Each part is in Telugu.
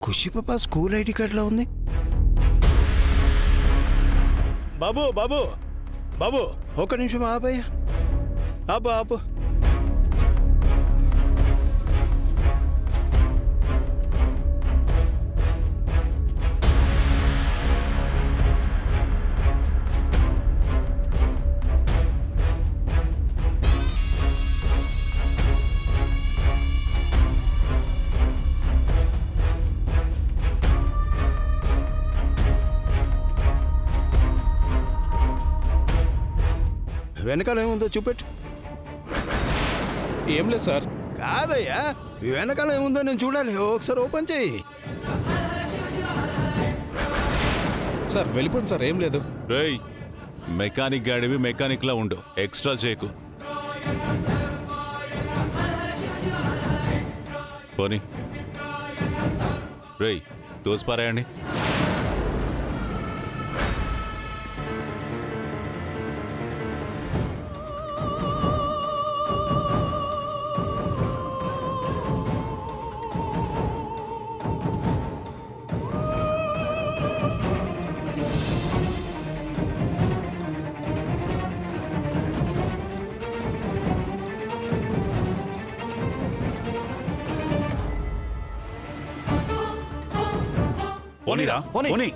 ఖుషి పాప స్కూల్ ఐడి కార్డులో ఉంది. బాబు బాబు బాబు ఒక్క నిమిషం ఆపయ్యా. ఆపు ఆపు. వెనకాల ఏముందో చూపెట్టు. ఏం లేదు సార్. కాదయ్యా, వెనకాల ఏముందో నేను చూడాలి. ఒకసారి ఓపెన్ చేయి. సార్ వెళ్ళిపోండి సార్, ఏం లేదు. రేయ్, మెకానిక్ గాడివి మెకానిక్లా ఉండు, ఎక్స్ట్రా చేయకు. పోనీ. రేయ్, తోసిపారాయండి. పోనీరా, పోనీ.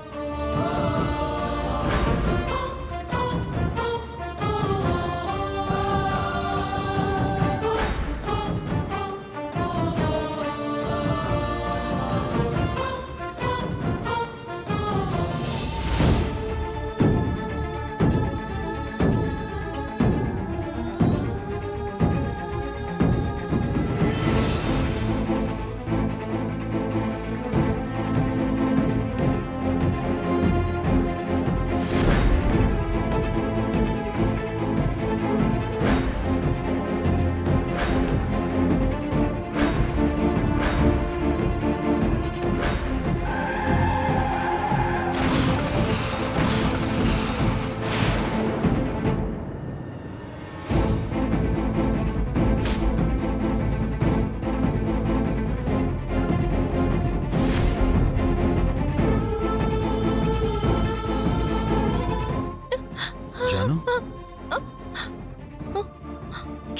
జాను,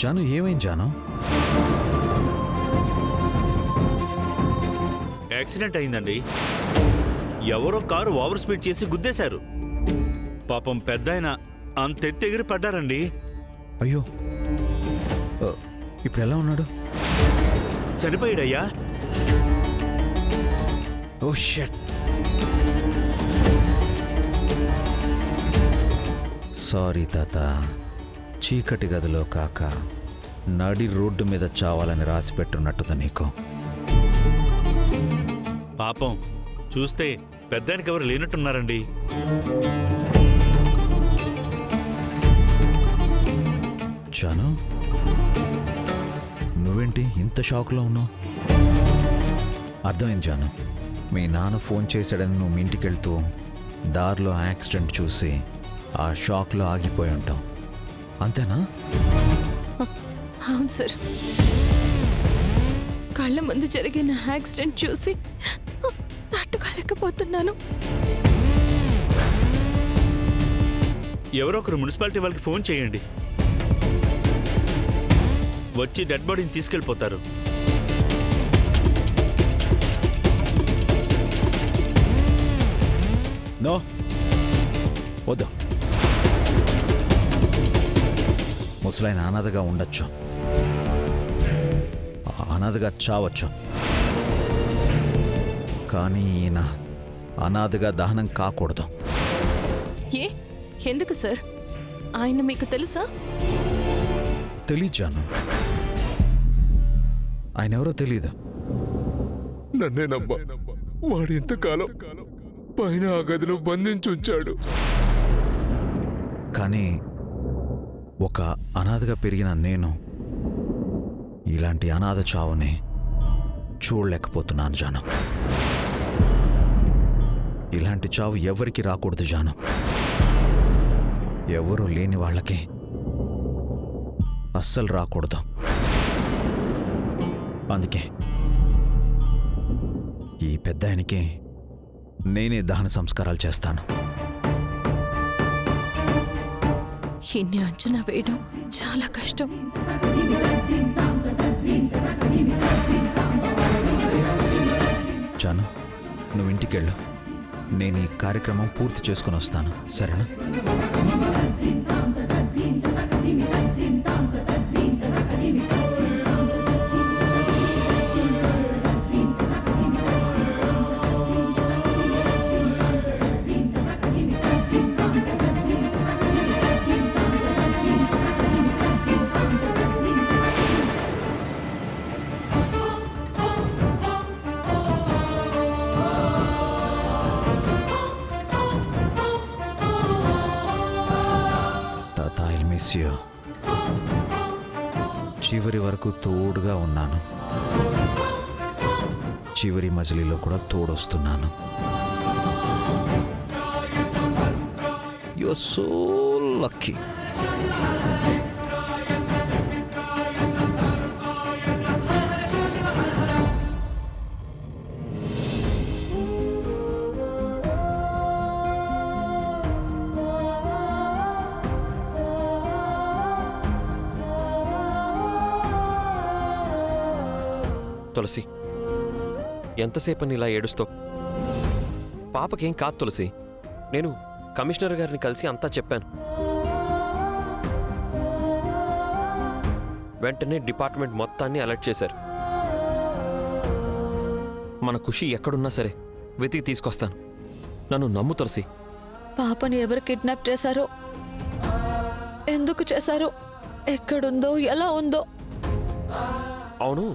జాను ఏమైంది జాను? యాక్సిడెంట్ అయిందండి. ఎవరో కారు ఓవర్ స్పీడ్ చేసి గుద్దేశారు. పాపం పెద్దాయన అంతెత్తెగిరి పడ్డారండి. అయ్యో, ఇప్పుడు ఎలా ఉన్నాడు? చనిపోయాడయ్యా. ఓ షట్. సారీ తాత, చీకటి గదిలో కాక నడి రోడ్డు మీద చావాలని రాసి పెట్టున్నట్టుదా నీకు? పాపం చూస్తే పెద్దాయనకి ఎవరు లేనట్టున్నారండి. జాను, నువ్వేంటి ఇంత షాక్లో ఉన్నావు? అర్థమైంది జాను, మీ నాన్న ఫోన్ చేశాడని నువ్వు మీ ఇంటికి వెళ్తూ దారిలో యాక్సిడెంట్ చూసి ఆ షాక్లో ఆగిపోయి ఉంటావు, అంతేనా? అవును సార్, కళ్ళ ముందు జరిగిన యాక్సిడెంట్ చూసి తట్టుకోలేకపోతున్నాను. ఎవరో ఒకరు మున్సిపాలిటీ వాళ్ళకి ఫోన్ చేయండి, వచ్చి డెడ్ బాడీని తీసుకెళ్ళిపోతారు. నో, వద్దు. ముసలాయన అనాథగా ఉండొచ్చు, అనాథగా చావచ్చు, కానీ ఈయన అనాథగా దహనం కాకూడదు. ఏ ఎందుకు సార్? ఆయన మీకు తెలుసా? తెలీజాను, ఆయన ఎవరో తెలీదు. నన్నేనమ్మా, వాడు ఇంతకాలం పైన ఆ గదిలో బంధించుంచాడు. కానీ ఒక అనాథగా పెరిగిన నేను ఇలాంటి అనాథ చావుని చూడలేకపోతున్నాను జాను. ఇలాంటి చావు ఎవరికి రాకూడదు జాను. ఎవరూ లేని వాళ్ళకి అస్సలు రాకూడదు. అందుకే ఈ పెద్ద ఆయనకి నేనే దహన సంస్కారాలు చేస్తాను. ఇన్ని అంచనా వేయడం చాలా కష్టం. జాను, నువ్వు ఇంటికెళ్ళు. నేను ఈ కార్యక్రమం పూర్తి చేసుకుని వస్తాను, సరేనా? తాత, ఐ మిస్ యూ. చివరి వరకు తోడుగా ఉన్నాను, చివరి మజిలీలో కూడా తోడొస్తున్నాను. You are so lucky. Tulasi, ఎంతసేపని ఇలా ఏడుస్తావు? పాపకేం కాదు తులసి. నేను కమిషనర్ గారిని కలిసి అంతా చెప్పాను. వెంటనే డిపార్ట్మెంట్ మొత్తాన్ని అలర్ట్ చేశారు. మన ఖుషి ఎక్కడున్నా సరే వెతికి తీసుకొస్తాను. నన్ను నమ్ము తులసి. పాపని ఎవరు కిడ్నాప్ చేశారో, ఎందుకు చేశారో, ఎక్కడుందో, ఎలా ఉందో. అవును,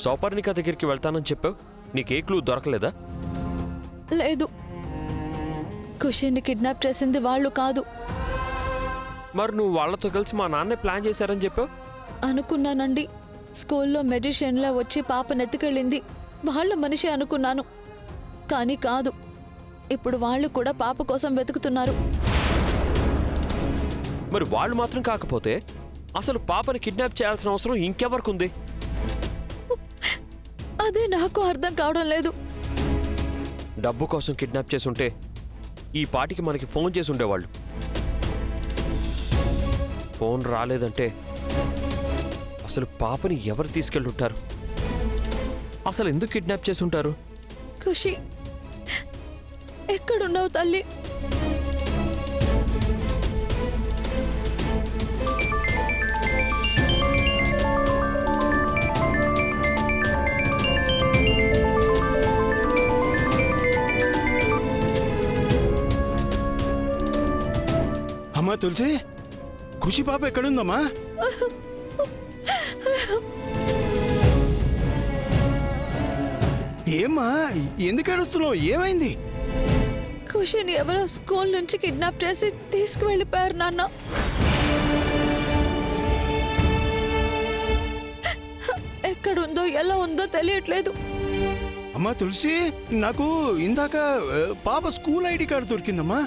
సౌపర్ణిక దగ్గరికి వెళ్తానని చెప్పావు. నీకే క్లూ దొరకలేదా? లేదు, ఖుషిని కిడ్నాప్ చేసింది వాళ్ళు కాదు. మరి నువ్వు వాళ్ళతో కలిసి మా నాన్నే ప్లాన్ చేశారని చెప్పావు. అనుకున్నానండి. స్కూల్లో మెజిషియన్లా వచ్చి పాపను ఎత్తుకెళ్ళింది వాళ్ళ మనిషి అనుకున్నాను. కానీ కాదు. ఇప్పుడు వాళ్ళు కూడా పాప కోసం వెతుకుతున్నారు. మరి వాళ్ళు మాత్రం కాకపోతే అసలు పాపని కిడ్నాప్ చేయాల్సిన అవసరం ఇంకెవరికుంది? అదే నాకు అర్థం కావడం లేదు. డబ్బు కోసం కిడ్నాప్ చేసుంటే ఈ పాటికి మనకి ఫోన్ చేసి ఉండేవాళ్ళు. ఫోన్ రాలేదంటే అసలు పాపని ఎవరు తీసుకెళ్ళుంటారు? అసలు ఎందుకు కిడ్నాప్ చేసి ఉంటారు? ఖుషి, ఎక్కడున్నావు తల్లి? అమ్మా తులసి, ఖుషి పాప ఎక్కడుందమ్మా? ఏమ్మా, ఎందుకు ఏడుస్తున్నావు? ఏమైంది? ఖుషిని ఎవరో స్కూల్ నుంచి కిడ్నాప్ చేసి తీసుకువెళ్ళిపోయారు నాన్న. ఎక్కడుందో, ఎలా ఉందో తెలియట్లేదు. అమ్మా తులసి, నాకు ఇందాక పాప స్కూల్ ఐడి కార్డు దొరికిందమ్మా.